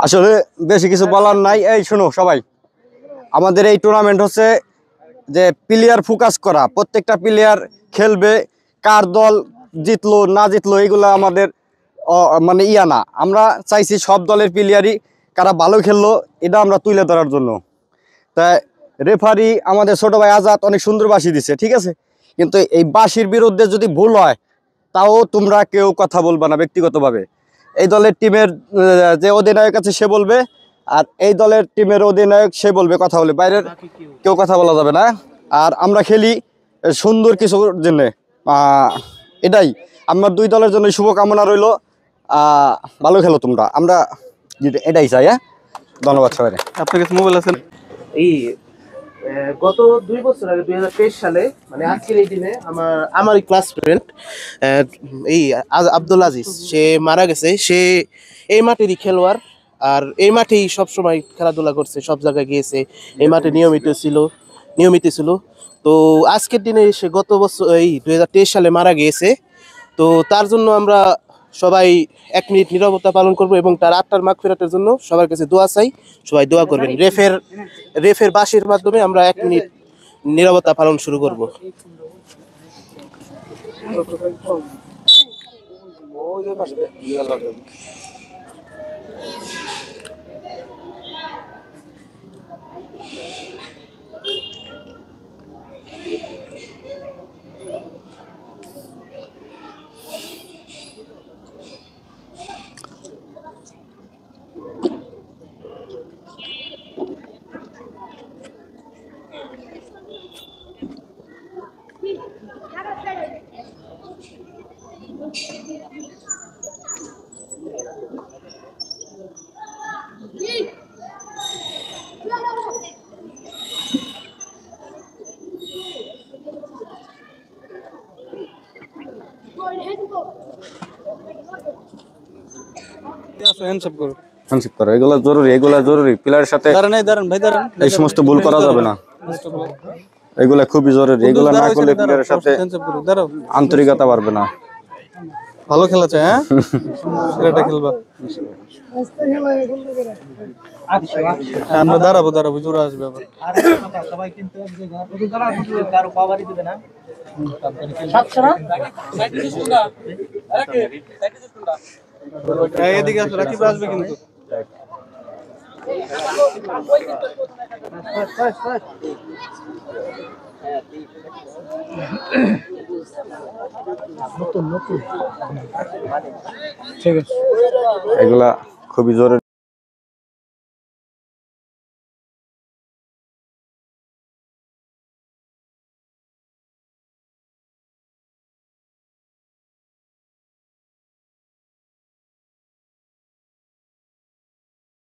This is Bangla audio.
আসলে বেশি কিছু বলার নাই। এই শোনো সবাই, আমাদের এই টুর্নামেন্ট হচ্ছে যে প্লেয়ার ফোকাস করা, প্রত্যেকটা প্লেয়ার খেলবে, কার দল জিতলো না জিতলো এগুলো আমাদের মানে না। আমরা চাইছি সব দলের প্লেয়ারই কারা ভালো খেললো এটা আমরা তুলে ধরার জন্য। তাই রেফারি আমাদের ছোট ভাই আজাদ অনেক সুন্দর বাঁশি দিছে, ঠিক আছে, কিন্তু এই বাঁশির বিরুদ্ধে যদি ভুল হয় তাও তোমরা কেউ কথা বলবে না ব্যক্তিগতভাবে। এই দলের টিমের যে অধিনায়ক আছে সে বলবে, আর এই দলের টিমের অধিনায়ক সে বলবে, কথা বলে বাইরের কেউ কথা বলা যাবে না। আর আমরা খেলি সুন্দর কিছুর জন্যে, এটাই আমার দুই দলের জন্য শুভকামনা রইল। ভালো খেলো তোমরা, আমরা এটাই চাই। হ্যাঁ, ধন্যবাদ সবাই। আপনার কাছে মোবাইল আছে? এই গত 2 বছর আগে 2023 সালে মানে আজকের এই দিনে আমারই ক্লাস ফ্রেন্ড এই আব্দুল আজিজ সে মারা গেছে। সে এই মাঠেরই খেলোয়াড়, আর এই মাঠেই সবসময় খেলাধুলা করছে, সব জায়গায় গিয়েছে, এই মাঠে নিয়মিত ছিল। তো আজকের দিনে সে গত বছর এই 2023 সালে মারা গিয়েছে। তো তার জন্য আমরা সবাই 1 মিনিট নীরবতা পালন করব এবং তার আত্মার মাগফিরাতের জন্য সবার কাছে দোয়া চাই। সবাই দোয়া করবেন। রেফের বাঁশির মাধ্যমে আমরা 1 মিনিট নীরবতা পালন শুরু করব। এগুলো জরুরি প্লেয়ারের সাথে এই সমস্ত ভুল করা যাবে না, এগুলা খুবই জরুরি। এগুলা না করলে প্লেয়ারের সাথে আন্তরিকতা পারবে না। ভালো খেলা চাই। হ্যাঁ, এটা খেলবা। আমরা দাঁড়াবো জোরে আসবে আবার। এদিকে আসো, রাকিব আসবে কিন্তু। এগুলা খুবই জরুরি।